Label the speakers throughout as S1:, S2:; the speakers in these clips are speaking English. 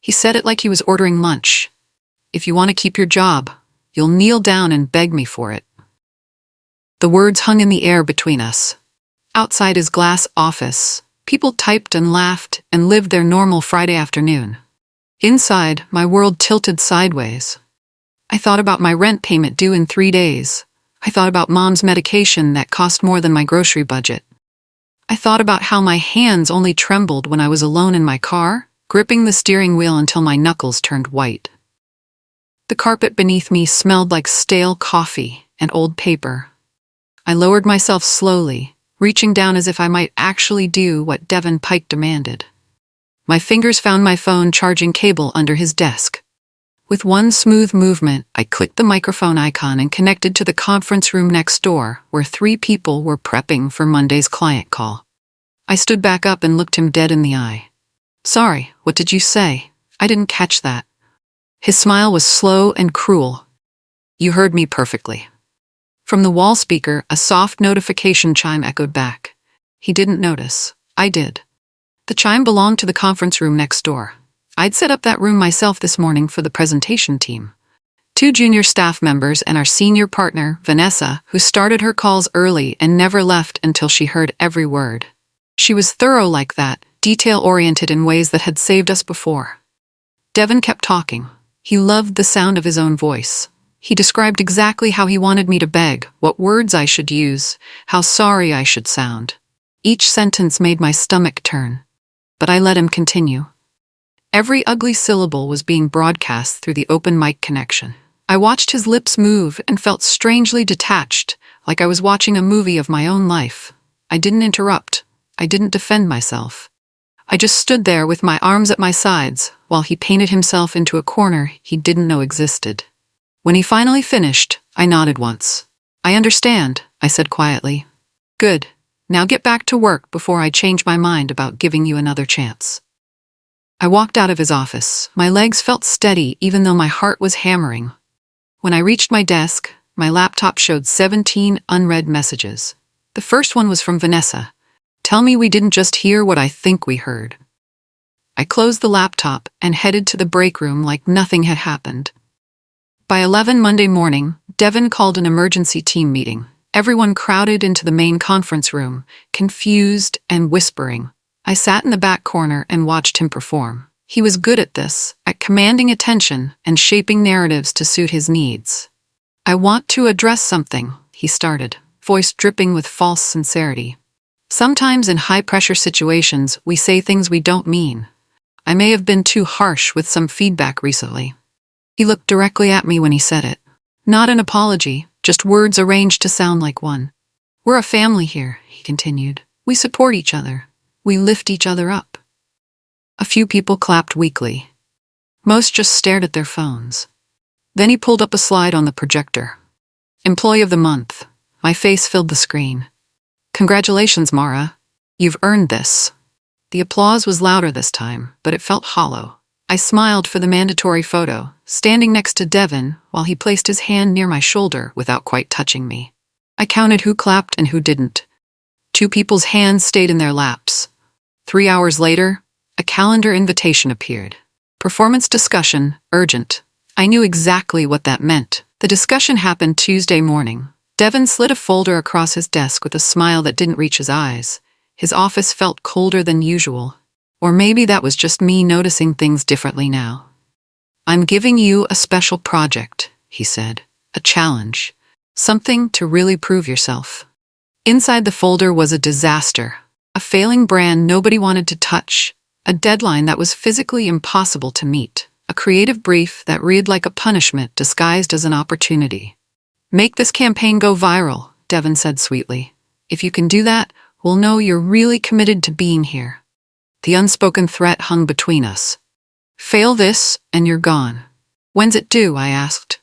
S1: He said it like he was ordering lunch. "If you want to keep your job, you'll kneel down and beg me for it." The words hung in the air between us. Outside his glass office, people typed and laughed and lived their normal Friday afternoon. Inside, my world tilted sideways. I thought about my rent payment due in 3 days. I thought about Mom's medication that cost more than my grocery budget. I thought about how my hands only trembled when I was alone in my car, gripping the steering wheel until my knuckles turned white. The carpet beneath me smelled like stale coffee and old paper. I lowered myself slowly, reaching down as if I might actually do what Devin Pike demanded. My fingers found my phone charging cable under his desk. With one smooth movement, I clicked the microphone icon and connected to the conference room next door, where 3 people were prepping for Monday's client call. I stood back up and looked him dead in the eye. "Sorry, what did you say? I didn't catch that." His smile was slow and cruel. "You heard me perfectly." From the wall speaker, a soft notification chime echoed back. He didn't notice. I did. The chime belonged to the conference room next door. I'd set up that room myself this morning for the presentation team. 2 junior staff members and our senior partner, Vanessa, who started her calls early and never left until she heard every word. She was thorough like that, detail-oriented in ways that had saved us before. Devin kept talking. He loved the sound of his own voice. He described exactly how he wanted me to beg, what words I should use, how sorry I should sound. Each sentence made my stomach turn. But I let him continue. Every ugly syllable was being broadcast through the open mic connection. I watched his lips move and felt strangely detached, like I was watching a movie of my own life. I didn't interrupt. I didn't defend myself. I just stood there with my arms at my sides, while he painted himself into a corner he didn't know existed. When he finally finished, I nodded once. "I understand," I said quietly. "Good. Now get back to work before I change my mind about giving you another chance." I walked out of his office. My legs felt steady even though my heart was hammering. When I reached my desk, my laptop showed 17 unread messages. The first one was from Vanessa. "Tell me we didn't just hear what I think we heard." I closed the laptop and headed to the break room like nothing had happened. By 11 Monday morning, Devin called an emergency team meeting. Everyone crowded into the main conference room, confused and whispering. I sat in the back corner and watched him perform. He was good at this, at commanding attention and shaping narratives to suit his needs. "I want to address something," he started, voice dripping with false sincerity. "Sometimes in high-pressure situations, we say things we don't mean. I may have been too harsh with some feedback recently." He looked directly at me when he said it. Not an apology, just words arranged to sound like one. "We're a family here," he continued. "We support each other. We lift each other up." A few people clapped weakly. Most just stared at their phones. Then he pulled up a slide on the projector. "Employee of the Month." My face filled the screen. "Congratulations, Mara. You've earned this." The applause was louder this time, but it felt hollow. I smiled for the mandatory photo, standing next to Devin while he placed his hand near my shoulder without quite touching me. I counted who clapped and who didn't. 2 people's hands stayed in their laps. 3 hours later, a calendar invitation appeared. "Performance discussion, urgent." I knew exactly what that meant. The discussion happened Tuesday morning. Devin slid a folder across his desk with a smile that didn't reach his eyes. His office felt colder than usual. Or maybe that was just me noticing things differently now. "I'm giving you a special project," he said. "A challenge. Something to really prove yourself." Inside the folder was a disaster. A failing brand nobody wanted to touch. A deadline that was physically impossible to meet. A creative brief that read like a punishment disguised as an opportunity. "Make this campaign go viral," Devin said sweetly. "If you can do that, we'll know you're really committed to being here." The unspoken threat hung between us. "Fail this, and you're gone." "When's it due?" I asked.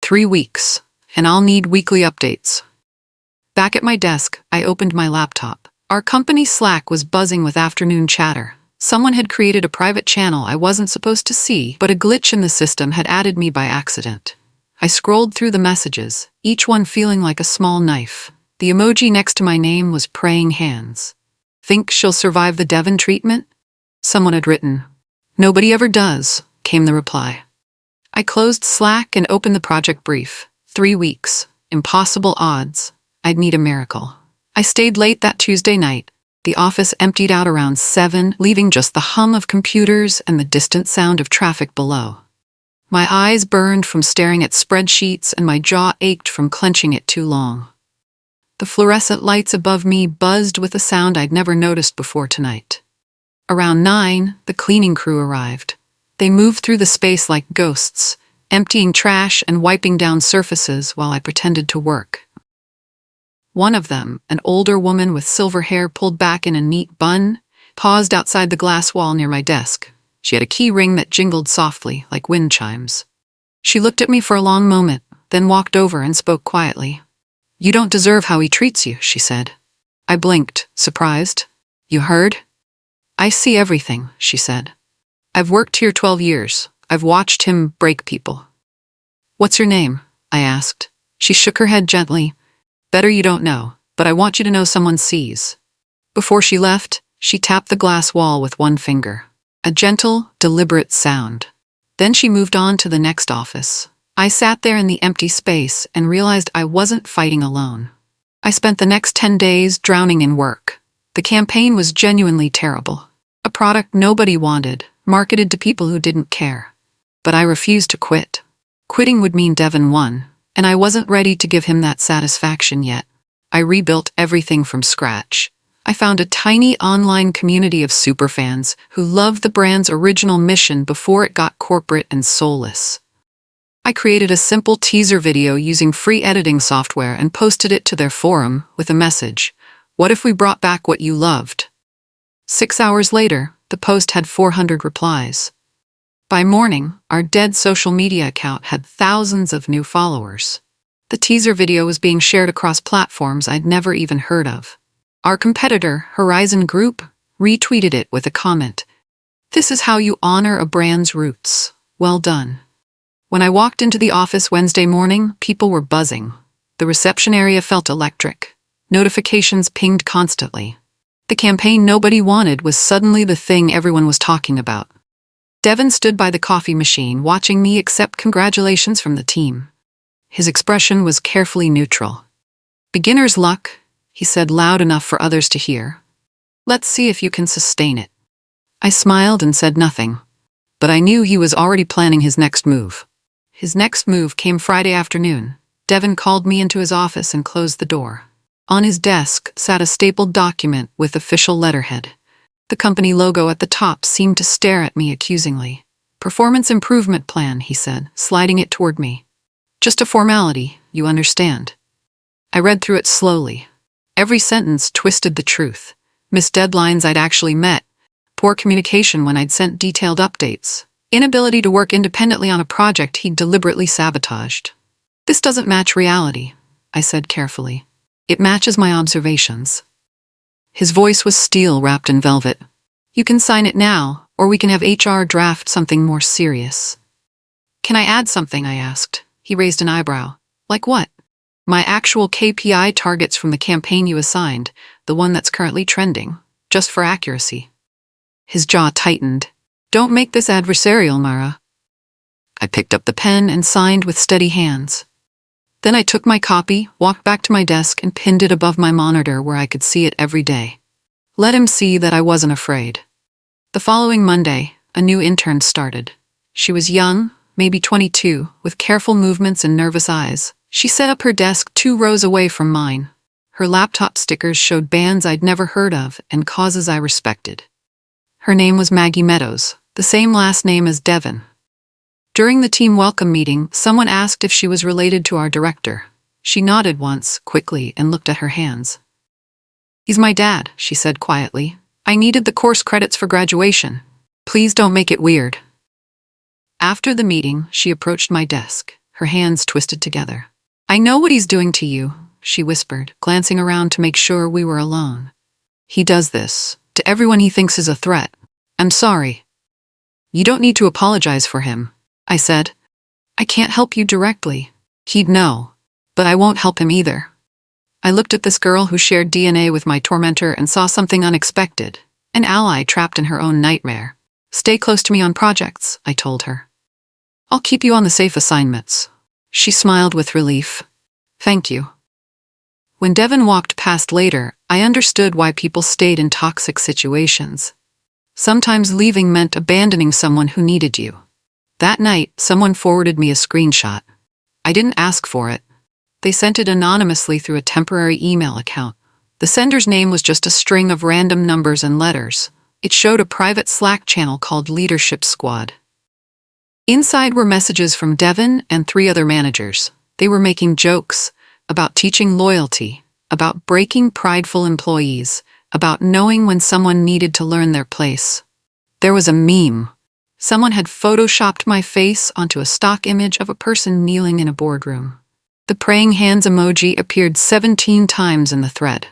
S1: 3 weeks, and I'll need weekly updates." Back at my desk, I opened my laptop. Our company Slack was buzzing with afternoon chatter. Someone had created a private channel I wasn't supposed to see, but a glitch in the system had added me by accident. I scrolled through the messages, each one feeling like a small knife. The emoji next to my name was praying hands. "Think she'll survive the Devin treatment?" Someone had written. "Nobody ever does. came the reply. I closed Slack and opened the project brief. 3 weeks. Impossible odds. I'd need a miracle. I stayed late that Tuesday night. The office emptied out around 7, leaving just the hum of computers and the distant sound of traffic below. My eyes burned from staring at spreadsheets and my jaw ached from clenching it too long. The fluorescent lights above me buzzed with a sound I'd never noticed before tonight. Around 9, the cleaning crew arrived. They moved through the space like ghosts, emptying trash and wiping down surfaces while I pretended to work. One of them, an older woman with silver hair pulled back in a neat bun, paused outside the glass wall near my desk. She had a key ring that jingled softly, like wind chimes. She looked at me for a long moment, then walked over and spoke quietly. "You don't deserve how he treats you," she said. I blinked, surprised. "You heard?" "I see everything," she said. "I've worked here 12 years. I've watched him break people." "What's your name?" I asked. She shook her head gently. "Better you don't know, but I want you to know someone sees." Before she left, she tapped the glass wall with one finger. A gentle, deliberate sound. Then she moved on to the next office. I sat there in the empty space and realized I wasn't fighting alone. I spent the next 10 days drowning in work. The campaign was genuinely terrible. A product nobody wanted, marketed to people who didn't care. But I refused to quit. Quitting would mean Devin won, and I wasn't ready to give him that satisfaction yet. I rebuilt everything from scratch. I found a tiny online community of superfans who loved the brand's original mission before it got corporate and soulless. I created a simple teaser video using free editing software and posted it to their forum with a message: "What if we brought back what you loved?" 6 hours later, the post had 400 replies. By morning, our dead social media account had thousands of new followers. The teaser video was being shared across platforms I'd never even heard of. Our competitor, Horizon Group, retweeted it with a comment: "This is how you honor a brand's roots. Well done." When I walked into the office Wednesday morning, people were buzzing. The reception area felt electric. Notifications pinged constantly. The campaign nobody wanted was suddenly the thing everyone was talking about. Devin stood by the coffee machine, watching me accept congratulations from the team. His expression was carefully neutral. "Beginner's luck," he said loud enough for others to hear. "Let's see if you can sustain it." I smiled and said nothing, but I knew he was already planning his next move. His next move came Friday afternoon. Devin called me into his office and closed the door. On his desk sat a stapled document with official letterhead. The company logo at the top seemed to stare at me accusingly. "Performance improvement plan," he said, sliding it toward me. "Just a formality, you understand." I read through it slowly. Every sentence twisted the truth. Missed deadlines I'd actually met. Poor communication when I'd sent detailed updates. Inability to work independently on a project he'd deliberately sabotaged. "This doesn't match reality," I said carefully. "It matches my observations." His voice was steel wrapped in velvet. "You can sign it now, or we can have HR draft something more serious." "Can I add something?" I asked. He raised an eyebrow. "Like what?" "My actual KPI targets from the campaign you assigned, the one that's currently trending, just for accuracy." His jaw tightened. "Don't make this adversarial, Mara." I picked up the pen and signed with steady hands. Then I took my copy, walked back to my desk, and pinned it above my monitor where I could see it every day. Let him see that I wasn't afraid. The following Monday, a new intern started. She was young, maybe 22, with careful movements and nervous eyes. She set up her desk 2 rows away from mine. Her laptop stickers showed bands I'd never heard of and causes I respected. Her name was Maggie Meadows, the same last name as Devin. During the team welcome meeting, someone asked if she was related to our director. She nodded once, quickly, and looked at her hands. "He's my dad," she said quietly. "I needed the course credits for graduation. Please don't make it weird." After the meeting, she approached my desk, her hands twisted together. "I know what he's doing to you," she whispered, glancing around to make sure we were alone. "He does this to everyone he thinks is a threat. I'm sorry." "You don't need to apologize for him," I said. "I can't help you directly. He'd know, but I won't help him either." I looked at this girl who shared DNA with my tormentor and saw something unexpected, an ally trapped in her own nightmare. Stay close to me on projects, I told her. I'll keep you on the safe assignments. She smiled with relief. Thank you. When Devin walked past later, I understood why people stayed in toxic situations. Sometimes leaving meant abandoning someone who needed you. That night, someone forwarded me a screenshot. I didn't ask for it. They sent it anonymously through a temporary email account. The sender's name was just a string of random numbers and letters. It showed a private Slack channel called Leadership Squad. Inside were messages from Devin and 3 other managers. They were making jokes about teaching loyalty, about breaking prideful employees, about knowing when someone needed to learn their place. There was a meme. Someone had photoshopped my face onto a stock image of a person kneeling in a boardroom. The praying hands emoji appeared 17 times in the thread.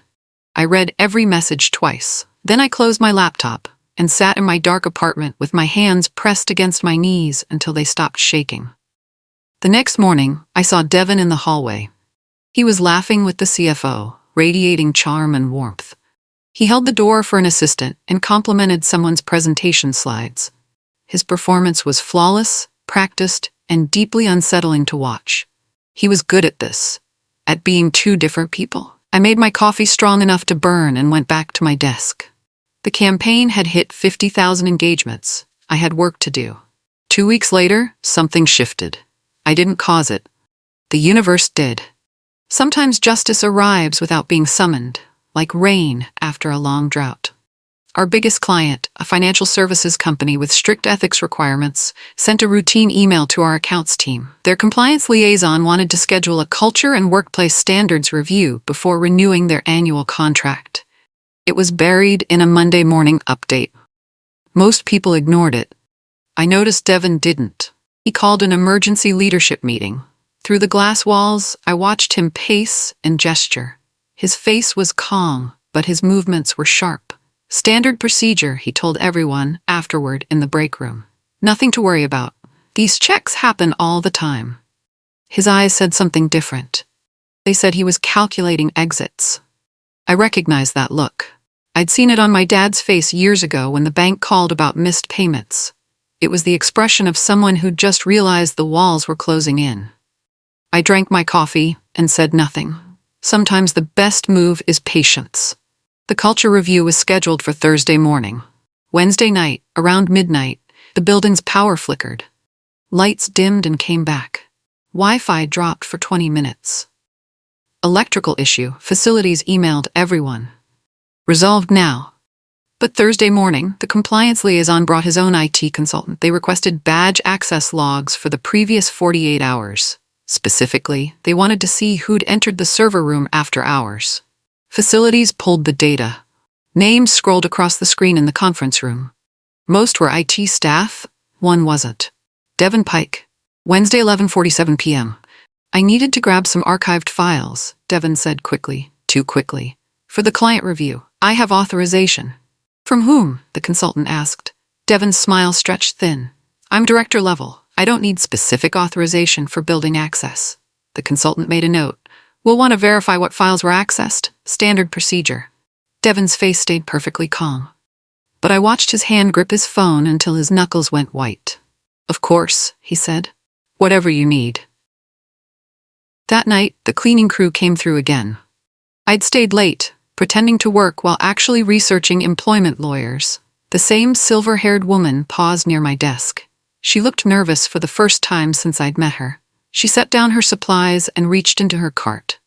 S1: I read every message twice. Then I closed my laptop and sat in my dark apartment with my hands pressed against my knees until they stopped shaking. The next morning, I saw Devin in the hallway. He was laughing with the CFO, radiating charm and warmth. He held the door for an assistant and complimented someone's presentation slides. His performance was flawless, practiced, and deeply unsettling to watch. He was good at this, at being 2 different people. I made my coffee strong enough to burn and went back to my desk. The campaign had hit 50,000 engagements. I had work to do. 2 weeks later, something shifted. I didn't cause it. The universe did. Sometimes justice arrives without being summoned, like rain after a long drought. Our biggest client, a financial services company with strict ethics requirements, sent a routine email to our accounts team. Their compliance liaison wanted to schedule a culture and workplace standards review before renewing their annual contract. It was buried in a Monday morning update. Most people ignored it. I noticed Devin didn't. He called an emergency leadership meeting. Through the glass walls, I watched him pace and gesture. His face was calm, but his movements were sharp. Standard procedure, he told everyone afterward in the break room. Nothing to worry about. These checks happen all the time. His eyes said something different. They said he was calculating exits. I recognized that look. I'd seen it on my dad's face years ago when the bank called about missed payments. It was the expression of someone who'd just realized the walls were closing in. I drank my coffee and said nothing. Sometimes the best move is patience. The culture review was scheduled for Thursday morning. Wednesday night, around midnight, the building's power flickered. Lights dimmed and came back. Wi-Fi dropped for 20 minutes. Electrical issue, facilities emailed everyone. Resolved now. But Thursday morning, the compliance liaison brought his own IT consultant. They requested badge access logs for the previous 48 hours. Specifically, they wanted to see who'd entered the server room after hours. Facilities pulled the data. Names scrolled across the screen in the conference room. Most were IT staff, one wasn't. Devin Pike. Wednesday, 11:47 p.m. I needed to grab some archived files, Devin said quickly, too quickly. For the client review, I have authorization. From whom? The consultant asked. Devin's smile stretched thin. I'm director level. I don't need specific authorization for building access. The consultant made a note. We'll want to verify what files were accessed. Standard procedure. Devin's face stayed perfectly calm. But I watched his hand grip his phone until his knuckles went white. Of course, he said. Whatever you need. That night, the cleaning crew came through again. I'd stayed late, pretending to work while actually researching employment lawyers. The same silver-haired woman paused near my desk. She looked nervous for the first time since I'd met her. She set down her supplies and reached into her cart.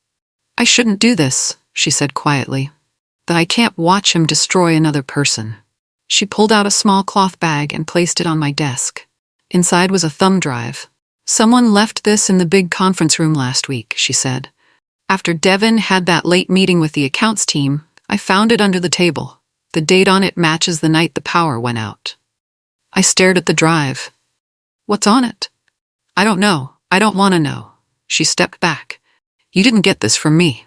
S1: I shouldn't do this, she said quietly. That I can't watch him destroy another person. She pulled out a small cloth bag and placed it on my desk. Inside was a thumb drive. Someone left this in the big conference room last week, she said. After Devin had that late meeting with the accounts team, I found it under the table. The date on it matches the night the power went out. I stared at the drive. What's on it? I don't know. I don't want to know. She stepped back. You didn't get this from me.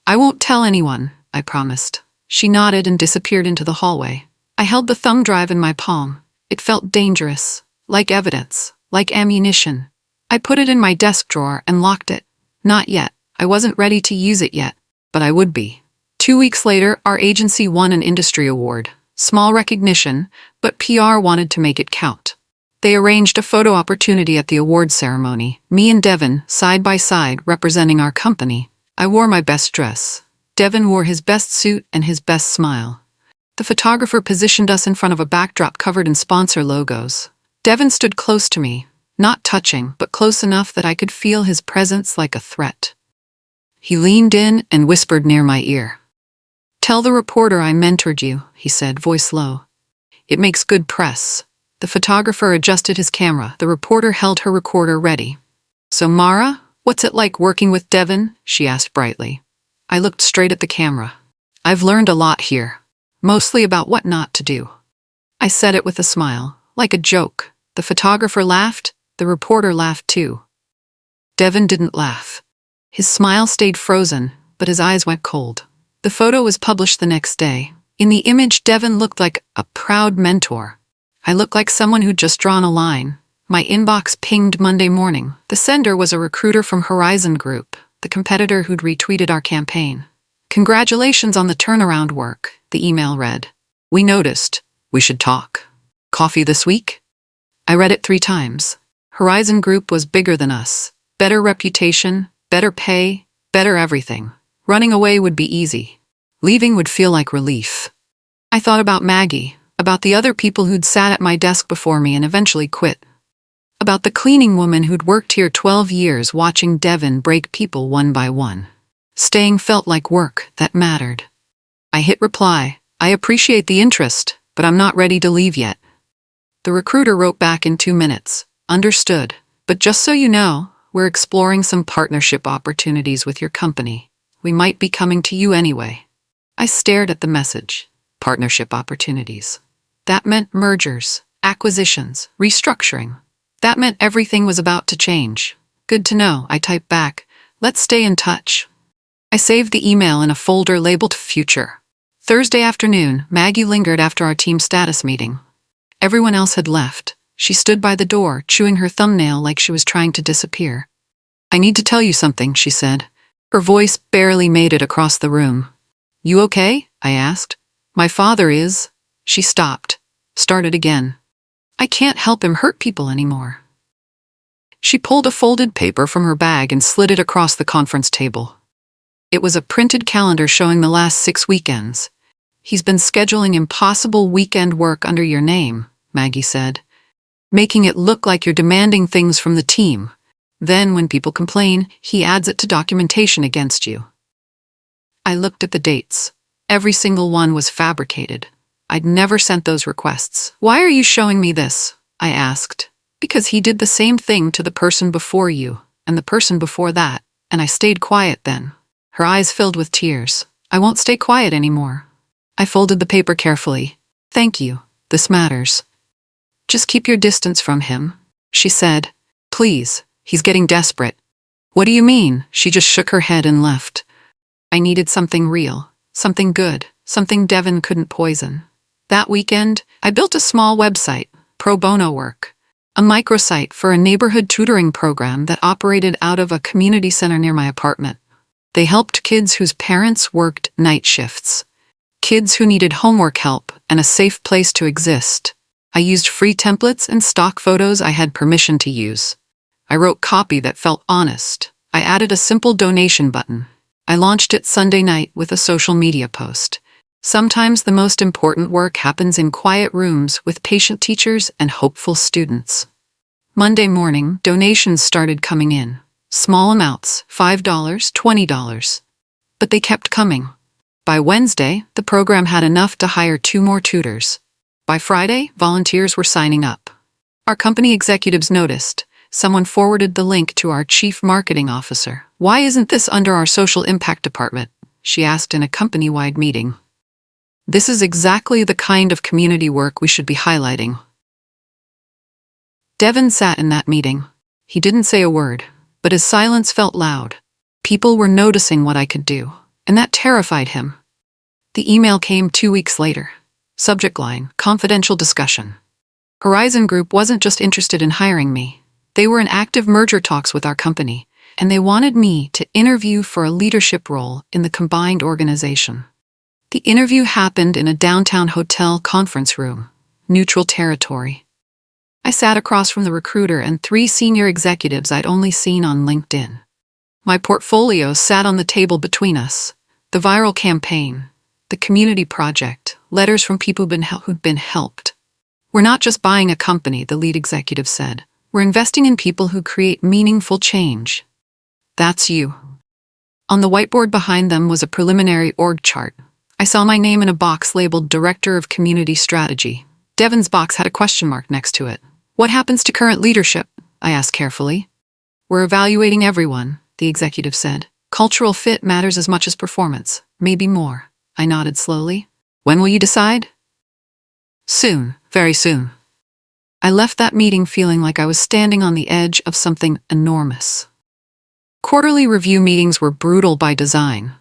S1: I won't tell anyone, I promised. She nodded and disappeared into the hallway. I held the thumb drive in my palm. It felt dangerous, like evidence, like ammunition. I put it in my desk drawer and locked it. Not yet. I wasn't ready to use it yet, but I would be. 2 weeks later, our agency won an industry award. Small recognition, but PR wanted to make it count. They arranged a photo opportunity at the awards ceremony, me and Devin, side by side, representing our company. I wore my best dress. Devin wore his best suit and his best smile. The photographer positioned us in front of a backdrop covered in sponsor logos. Devin stood close to me, not touching, but close enough that I could feel his presence like a threat. He leaned in and whispered near my ear. "Tell the reporter I mentored you," he said, voice low. "It makes good press." The photographer adjusted his camera. The reporter held her recorder ready. "So Mara, what's it like working with Devin?" she asked brightly. I looked straight at the camera. "I've learned a lot here. Mostly about what not to do." I said it with a smile, like a joke. The photographer laughed. The reporter laughed too. Devin didn't laugh. His smile stayed frozen, but his eyes went cold. The photo was published the next day. In the image, Devin looked like a proud mentor. I looked like someone who'd just drawn a line. My inbox pinged Monday morning. The sender was a recruiter from Horizon Group, the competitor who'd retweeted our campaign. "Congratulations on the turnaround work," the email read. "We noticed. We should talk. Coffee this week?" I read it 3 times. Horizon Group was bigger than us. Better reputation, better pay, better everything. Running away would be easy. Leaving would feel like relief. I thought about Maggie, about the other people who'd sat at my desk before me and eventually quit. About the cleaning woman who'd worked here 12 years watching Devin break people one by one. Staying felt like work that mattered. I hit reply. "I appreciate the interest, but I'm not ready to leave yet." The recruiter wrote back in 2 minutes. "Understood. But just so you know, we're exploring some partnership opportunities with your company. We might be coming to you anyway." I stared at the message. Partnership opportunities. That meant mergers, acquisitions, restructuring. That meant everything was about to change. "Good to know," I typed back. "Let's stay in touch." I saved the email in a folder labeled Future. Thursday afternoon, Maggie lingered after our team status meeting. Everyone else had left. She stood by the door, chewing her thumbnail like she was trying to disappear. "I need to tell you something," she said. Her voice barely made it across the room. "You okay?" I asked. "My father is." She stopped. Started again. "I can't help him hurt people anymore." She pulled a folded paper from her bag and slid it across the conference table. It was a printed calendar showing the last 6 weekends. "He's been scheduling impossible weekend work under your name," Maggie said, "making it look like you're demanding things from the team. Then, when people complain, he adds it to documentation against you." I looked at the dates. Every single one was fabricated. I'd never sent those requests. "Why are you showing me this?" I asked. "Because he did the same thing to the person before you, and the person before that, and I stayed quiet then." Her eyes filled with tears. "I won't stay quiet anymore." I folded the paper carefully. "Thank you. This matters." "Just keep your distance from him," she said. "Please. He's getting desperate." "What do you mean?" She just shook her head and left. I needed something real, something good, something Devin couldn't poison. That weekend, I built a small website, pro bono work, a microsite for a neighborhood tutoring program that operated out of a community center near my apartment. They helped kids whose parents worked night shifts, kids who needed homework help and a safe place to exist. I used free templates and stock photos I had permission to use. I wrote copy that felt honest. I added a simple donation button. I launched it Sunday night with a social media post. Sometimes the most important work happens in quiet rooms with patient teachers and hopeful students. Monday morning, donations started coming in. Small amounts, $5, $20. But they kept coming. By Wednesday, the program had enough to hire 2 more tutors. By Friday, volunteers were signing up. Our company executives noticed. Someone forwarded the link to our chief marketing officer. "Why isn't this under our social impact department?" she asked in a company-wide meeting. "This is exactly the kind of community work we should be highlighting." Devin sat in that meeting. He didn't say a word, but his silence felt loud. People were noticing what I could do, and that terrified him. The email came 2 weeks later. Subject line, confidential discussion. Horizon Group wasn't just interested in hiring me. They were in active merger talks with our company, and they wanted me to interview for a leadership role in the combined organization. The interview happened in a downtown hotel conference room, neutral territory. I sat across from the recruiter and 3 senior executives I'd only seen on LinkedIn. My portfolio sat on the table between us. The viral campaign, the community project, letters from people who'd been helped. We're not just buying a company, the lead executive said. We're investing in people who create meaningful change. That's you. On the whiteboard behind them was a preliminary org chart. I saw my name in a box labeled Director of Community Strategy. Devin's box had a question mark next to it. What happens to current leadership? I asked carefully. We're evaluating everyone, the executive said. Cultural fit matters as much as performance, maybe more. I nodded slowly. When will you decide? Soon, very soon. I left that meeting feeling like I was standing on the edge of something enormous. Quarterly review meetings were brutal by design.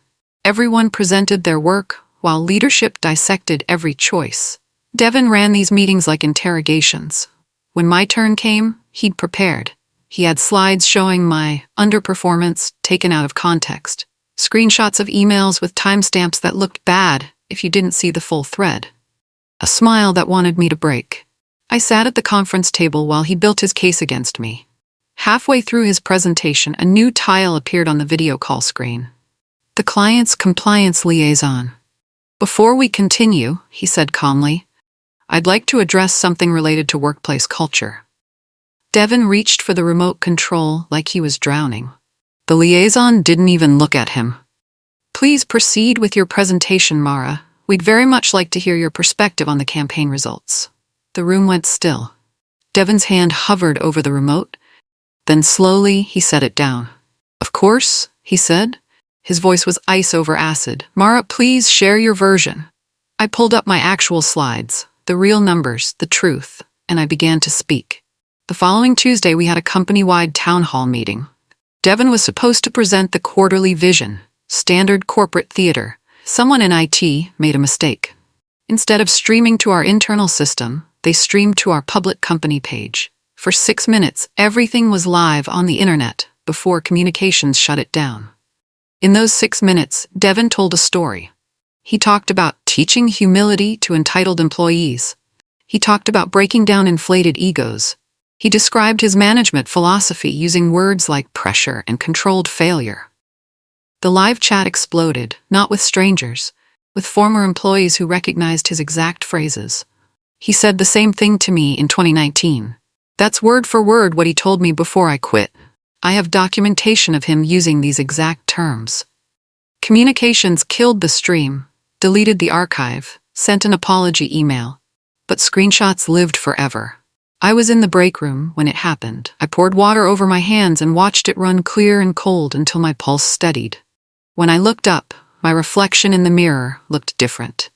S1: Everyone presented their work, while leadership dissected every choice. Devin ran these meetings like interrogations. When my turn came, he'd prepared. He had slides showing my underperformance taken out of context, screenshots of emails with timestamps that looked bad if you didn't see the full thread. A smile that wanted me to break. I sat at the conference table while he built his case against me. Halfway through his presentation, a new tile appeared on the video call screen. The client's compliance liaison. Before we continue, he said calmly, I'd like to address something related to workplace culture. Devin reached for the remote control like he was drowning. The liaison didn't even look at him. Please proceed with your presentation, Mara. We'd very much like to hear your perspective on the campaign results. The room went still. Devin's hand hovered over the remote. Then slowly he set it down. Of course, he said. His voice was ice over acid. Mara, please share your version. I pulled up my actual slides, the real numbers, the truth, and I began to speak. The following Tuesday, we had a company-wide town hall meeting. Devin was supposed to present the quarterly vision, standard corporate theater. Someone in IT made a mistake. Instead of streaming to our internal system, they streamed to our public company page. For 6 minutes, everything was live on the internet before communications shut it down. In those 6 minutes, Devin told a story. He talked about teaching humility to entitled employees. He talked about breaking down inflated egos. He described his management philosophy using words like pressure and controlled failure. The live chat exploded, not with strangers, with former employees who recognized his exact phrases. He said the same thing to me in 2019. That's word for word what he told me before I quit. I have documentation of him using these exact terms. Communications killed the stream, deleted the archive, sent an apology email, but screenshots lived forever. I was in the break room when it happened. I poured water over my hands and watched it run clear and cold until my pulse steadied. When I looked up, my reflection in the mirror looked different.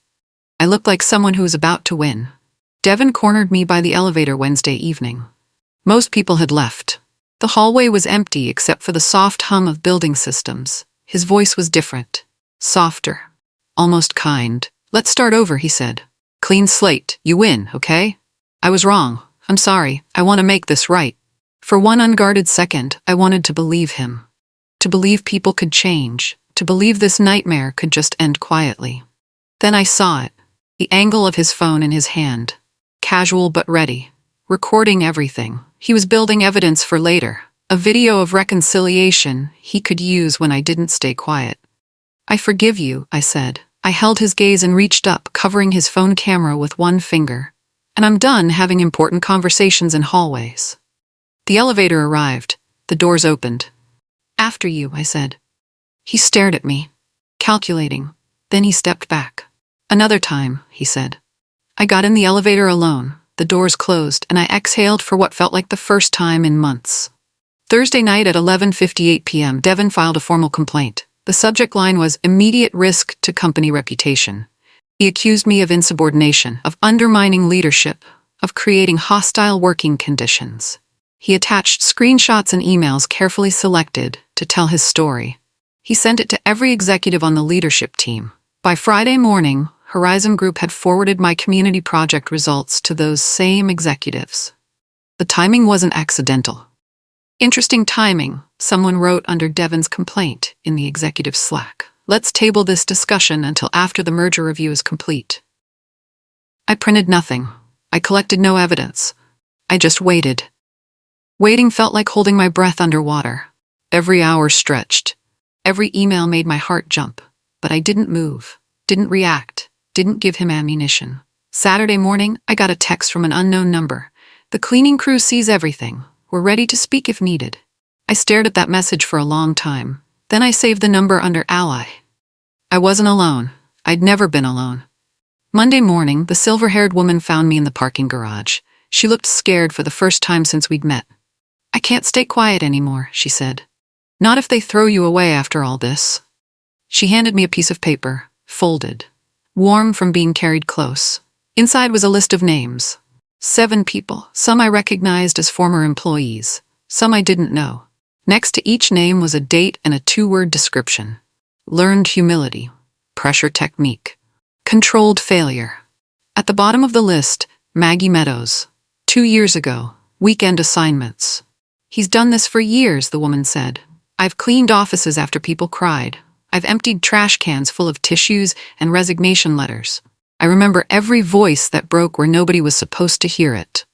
S1: I looked like someone who was about to win. Devin cornered me by the elevator Wednesday evening. Most people had left. The hallway was empty except for the soft hum of building systems. His voice was different, softer, almost kind. Let's start over, he said. Clean slate, you win, okay? I was wrong. I'm sorry, I want to make this right. For one unguarded second, I wanted to believe him. To believe people could change. To believe this nightmare could just end quietly. Then I saw it. The angle of his phone in his hand. Casual but ready. Recording everything. He was building evidence for later. A video of reconciliation he could use when I didn't stay quiet. I forgive you, I said. I held his gaze and reached up, covering his phone camera with one finger. And I'm done having important conversations in hallways. The elevator arrived. The doors opened. After you, I said. He stared at me, calculating. Then he stepped back. Another time, he said. I got in the elevator alone. The doors closed, and I exhaled for what felt like the first time in months. Thursday night at 11:58 p.m., Devin filed a formal complaint. The subject line was immediate risk to company reputation. He accused me of insubordination, of undermining leadership, of creating hostile working conditions. He attached screenshots and emails carefully selected to tell his story. He sent it to every executive on the leadership team. By Friday morning, Horizon Group had forwarded my community project results to those same executives. The timing wasn't accidental. Interesting timing, someone wrote under Devin's complaint in the executive Slack. Let's table this discussion until after the merger review is complete. I printed nothing. I collected no evidence. I just waited. Waiting felt like holding my breath underwater. Every hour stretched. Every email made my heart jump. But I didn't move, didn't react, didn't give him ammunition. Saturday morning, I got a text from an unknown number. The cleaning crew sees everything. We're ready to speak if needed. I stared at that message for a long time. Then I saved the number under Ally. I wasn't alone. I'd never been alone. Monday morning, the silver-haired woman found me in the parking garage. She looked scared for the first time since we'd met. I can't stay quiet anymore, she said. Not if they throw you away after all this. She handed me a piece of paper, folded, warm from being carried close. Inside was a list of names. 7 people, some I recognized as former employees, some I didn't know. Next to each name was a date and a 2-word description. Learned humility, pressure technique, controlled failure. At the bottom of the list, Maggie Meadows. 2 years ago, weekend assignments. He's done this for years, the woman said. I've cleaned offices after people cried. I've emptied trash cans full of tissues and resignation letters. I remember every voice that broke where nobody was supposed to hear it.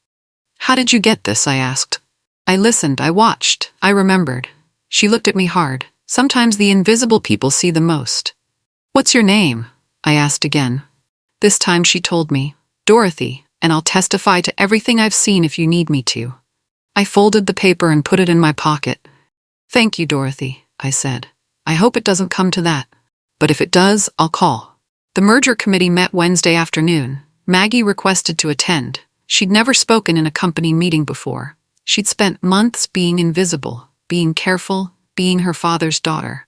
S1: How did you get this? I asked. I listened, I watched, I remembered. She looked at me hard. Sometimes the invisible people see the most. What's your name? I asked again. This time she told me, Dorothy, and I'll testify to everything I've seen if you need me to. I folded the paper and put it in my pocket. Thank you, Dorothy, I said. I hope it doesn't come to that. But if it does, I'll call. The merger committee met Wednesday afternoon. Maggie requested to attend. She'd never spoken in a company meeting before. She'd spent months being invisible, being careful, being her father's daughter.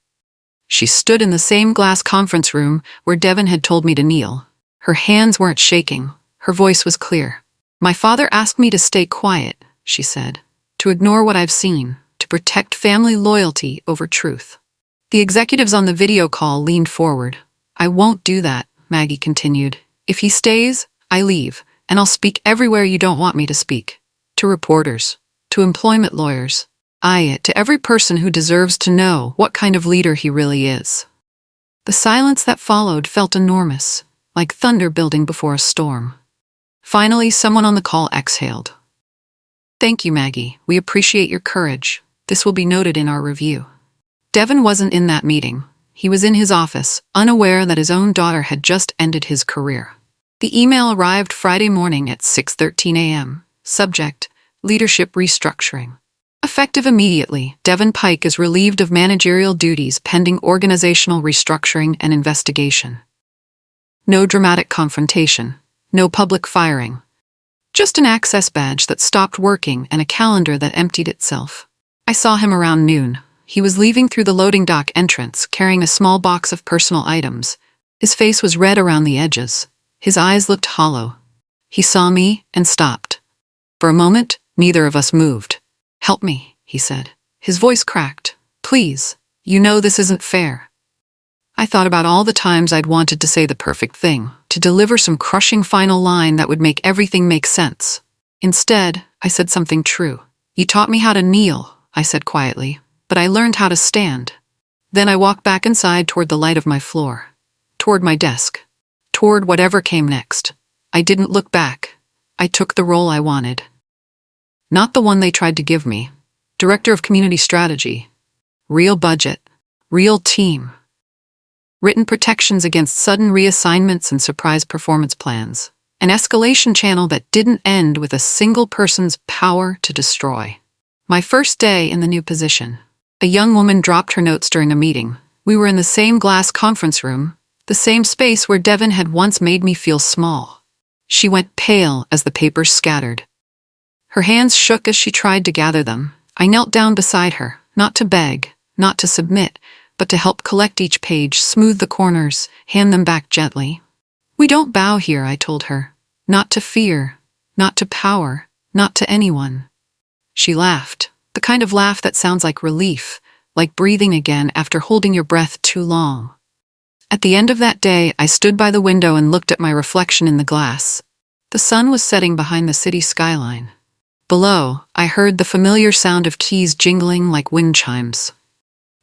S1: She stood in the same glass conference room where Devin had told me to kneel. Her hands weren't shaking. Her voice was clear. My father asked me to stay quiet, she said, to ignore what I've seen, to protect family loyalty over truth. The executives on the video call leaned forward. I won't do that, Maggie continued. If he stays, I leave, and I'll speak everywhere you don't want me to speak. To reporters, to employment lawyers, to every person who deserves to know what kind of leader he really is. The silence that followed felt enormous, like thunder building before a storm. Finally, someone on the call exhaled. Thank you, Maggie. We appreciate your courage. This will be noted in our review. Devin wasn't in that meeting. He was in his office, unaware that his own daughter had just ended his career. The email arrived Friday morning at 6:13 a.m. Subject, Leadership Restructuring. Effective immediately, Devin Pike is relieved of managerial duties pending organizational restructuring and investigation. No dramatic confrontation. No public firing. Just an access badge that stopped working and a calendar that emptied itself. I saw him around noon. He was leaving through the loading dock entrance, carrying a small box of personal items. His face was red around the edges. His eyes looked hollow. He saw me and stopped. For a moment, neither of us moved. Help me, he said. His voice cracked. Please, you know this isn't fair. I thought about all the times I'd wanted to say the perfect thing, to deliver some crushing final line that would make everything make sense. Instead, I said something true. You taught me how to kneel, I said quietly, but I learned how to stand. Then I walked back inside toward the light of my floor, toward my desk, toward whatever came next. I didn't look back. I took the role I wanted. Not the one they tried to give me. Director of Community Strategy. Real budget. Real team. Written protections against sudden reassignments and surprise performance plans. An escalation channel that didn't end with a single person's power to destroy. My first day in the new position. A young woman dropped her notes during a meeting. We were in the same glass conference room, the same space where Devin had once made me feel small. She went pale as the papers scattered. Her hands shook as she tried to gather them. I knelt down beside her, not to beg, not to submit, but to help collect each page, smooth the corners, hand them back gently. We don't bow here, I told her. Not to fear, not to power, not to anyone. She laughed, the kind of laugh that sounds like relief, like breathing again after holding your breath too long. At the end of that day, I stood by the window and looked at my reflection in the glass. The sun was setting behind the city skyline. Below, I heard the familiar sound of keys jingling like wind chimes.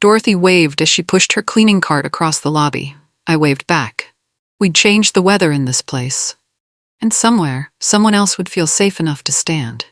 S1: Dorothy waved as she pushed her cleaning cart across the lobby. I waved back. We'd changed the weather in this place. And somewhere, someone else would feel safe enough to stand.